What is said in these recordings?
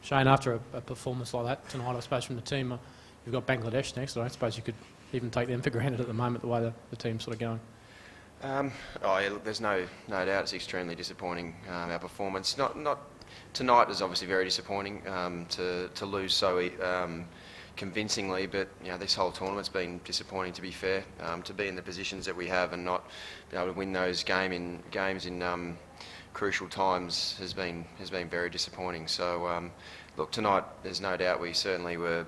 Shane, after a performance like that tonight, I suppose from the team, you've got Bangladesh next. I don't suppose you could even take them for granted at the moment, the way the team's sort of going. Look, there's no doubt it's extremely disappointing, our performance. Not tonight is obviously very disappointing to lose so convincingly, but this whole tournament's been disappointing, to be fair. To be in the positions that we have and not be able to win those games in crucial times has been very disappointing. So look, tonight there's no doubt we certainly were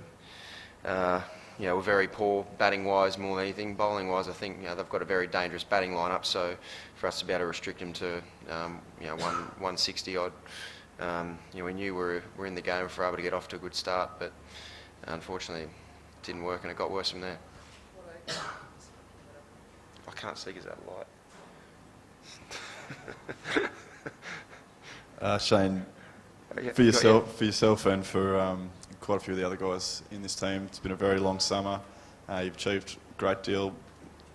we're very poor batting wise more than anything. Bowling wise, I think they've got a very dangerous batting lineup, so for us to be able to restrict them to 160 odd, we knew we were in the game if we were able to get off to a good start, but unfortunately it didn't work and it got worse from there. I can't see because that light. Shane, for yourself and for quite a few of the other guys in this team, it's been a very long summer. You've achieved a great deal.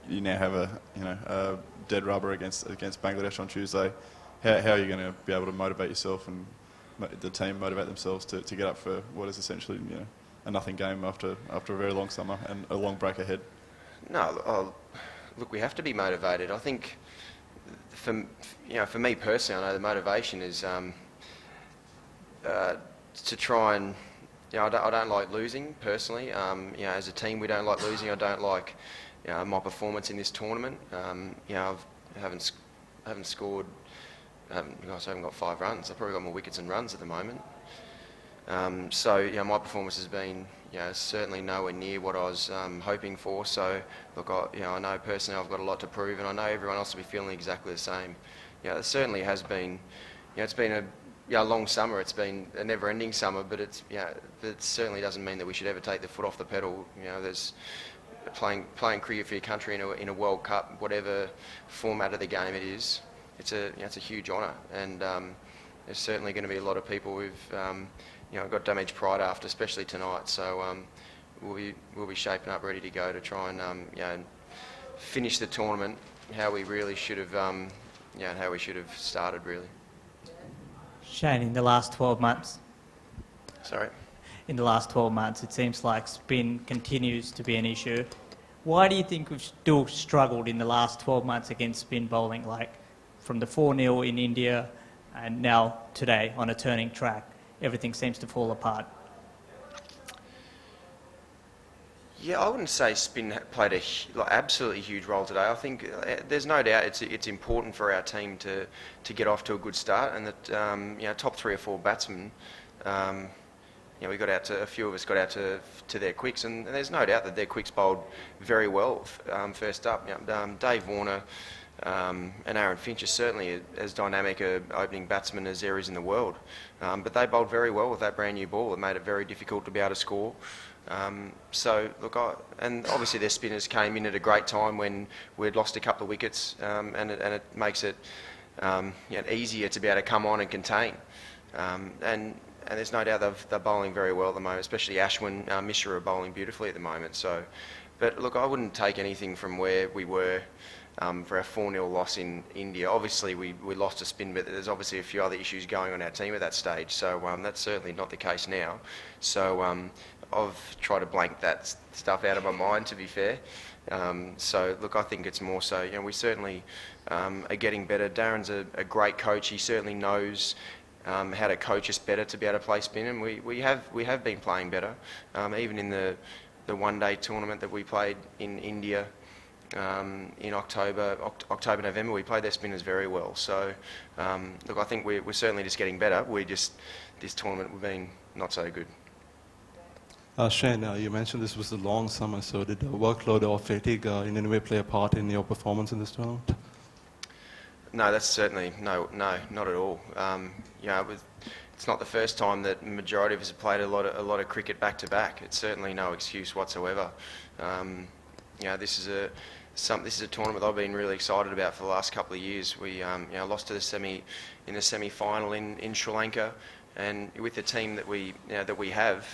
You now have a dead rubber against Bangladesh on Tuesday. How are you going to be able to motivate yourself and the team motivate themselves to get up for what is essentially a nothing game after a very long summer and a long break ahead? No, look, we have to be motivated. I think for me personally, I know the motivation is to try and. I don't like losing personally. As a team, we don't like losing. I don't like my performance in this tournament. I haven't scored. I haven't got 5 runs. I've probably got more wickets and runs at the moment. My performance has been certainly nowhere near what I was hoping for. So look, I know personally I've got a lot to prove, and I know everyone else will be feeling exactly the same. It certainly has been. It's been a long summer. It's been a never-ending summer, but it certainly doesn't mean that we should ever take the foot off the pedal. There's playing cricket for your country in a World Cup, whatever format of the game it is. It's a huge honour, and there's certainly going to be a lot of people who've got damaged pride after, especially tonight. So we'll be shaping up, ready to go to try and finish the tournament how we really should have how we should have started really. Shane, in the last 12 months... Sorry? In the last 12 months, it seems like spin continues to be an issue. Why do you think we've still struggled in the last 12 months against spin bowling, like from the 4-0 in India and now today on a turning track? Everything seems to fall apart. Yeah, I wouldn't say spin played absolutely huge role today. I think there's no doubt it's important for our team to get off to a good start, and that top 3 or 4 batsmen, we got out to a few of us got out to their quicks, and there's no doubt that their quicks bowled very well. First up, Dave Warner and Aaron Finch are certainly as dynamic a opening batsman as there is in the world, but they bowled very well with that brand new ball. It made it very difficult to be able to score. And obviously their spinners came in at a great time when we'd lost a couple of wickets, and it makes it easier to be able to come on and contain. And there's no doubt they're bowling very well at the moment, especially Ashwin, Mishra are bowling beautifully at the moment. So, but look, I wouldn't take anything from where we were for our 4-0 loss in India. Obviously we lost a spin, but there's obviously a few other issues going on our team at that stage. So that's certainly not the case now. So I've tried to blank that stuff out of my mind, to be fair. So look, I think it's more so, we certainly are getting better. Darren's a great coach. He certainly knows how to coach us better to be able to play spin, and we have been playing better. Even in the one-day tournament that we played in India in October, November, we played their spinners very well. So look, I think we're certainly just getting better. This tournament we've been not so good. Shane, you mentioned this was a long summer, so did the workload or fatigue in any way play a part in your performance in this tournament? No, that's certainly no, not at all. It's not the first time that the majority of us have played a lot of cricket back to back. It's certainly no excuse whatsoever. This is a tournament I've been really excited about for the last couple of years. We lost to the semi-final in Sri Lanka, and with the team that we have,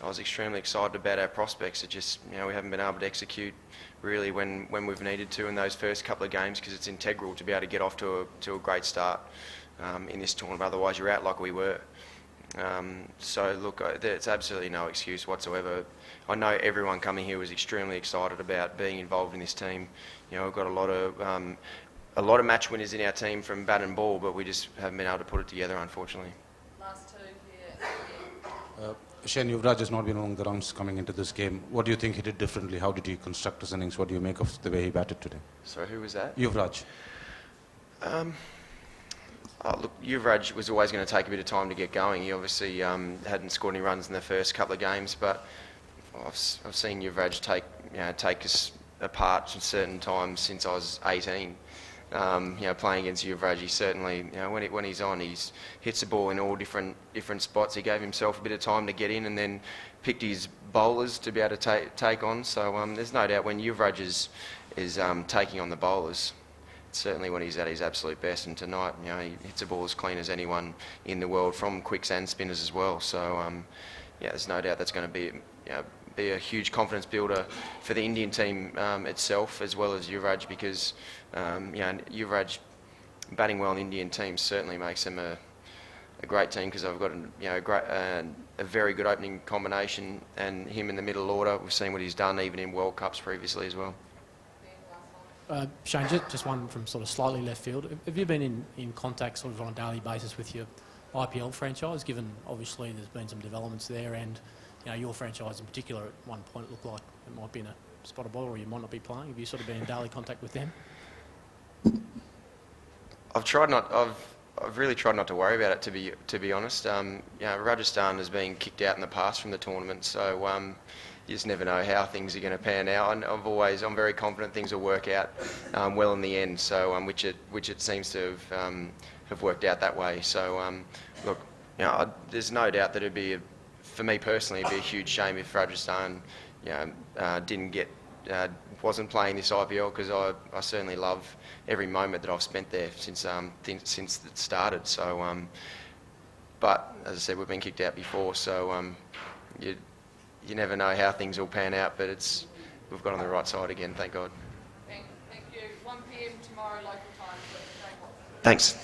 I was extremely excited about our prospects. It just, we haven't been able to execute really when we've needed to in those first couple of games, because it's integral to be able to get off to a great start in this tournament. Otherwise, you're out like we were. So look, there's absolutely no excuse whatsoever. I know everyone coming here was extremely excited about being involved in this team. You know, we've got a lot of match winners in our team from bat and ball, but we just haven't been able to put it together, unfortunately. Last two here. Shane, Yuvraj has not been along the rounds coming into this game. What do you think he did differently? How did he construct his innings? What do you make of the way he batted today? So who was that? Yuvraj. Look, Yuvraj was always going to take a bit of time to get going. He obviously hadn't scored any runs in the first couple of games, but I've seen Yuvraj take us apart at certain times since I was 18. Playing against Yuvraj, he certainly, when he's on, he hits the ball in all different spots. He gave himself a bit of time to get in, and then picked his bowlers to be able to take on. So there's no doubt when Yuvraj is taking on the bowlers, certainly when he's at his absolute best. And tonight, he hits the ball as clean as anyone in the world, from quicks and spinners as well. So there's no doubt that's going to be a huge confidence builder for the Indian team itself, as well as Yuvraj, because Yuvraj batting well in Indian teams certainly makes them a great team, because they've got a very good opening combination, and him in the middle order, we've seen what he's done even in World Cups previously as well. Shane, just one from sort of slightly left field. Have you been in contact sort of on a daily basis with your IPL franchise, given obviously there's been some developments there, and your franchise in particular at one point it looked like it might be in a spot of ball, or you might not be playing? Have you sort of been in daily contact with them? I've really tried not to worry about it, to be honest. Rajasthan has been kicked out in the past from the tournament, so you just never know how things are going to pan out. And I'm very confident things will work out well in the end. So which it seems to have worked out that way. So look, there's no doubt that for me personally, it'd be a huge shame if Rajasthan wasn't playing this IPL, because I certainly love every moment that I've spent there since it started. So, but as I said, we've been kicked out before, so you never know how things will pan out. But we've got on the right side again, thank God. Thank you. 1 p.m. tomorrow local time. Thanks.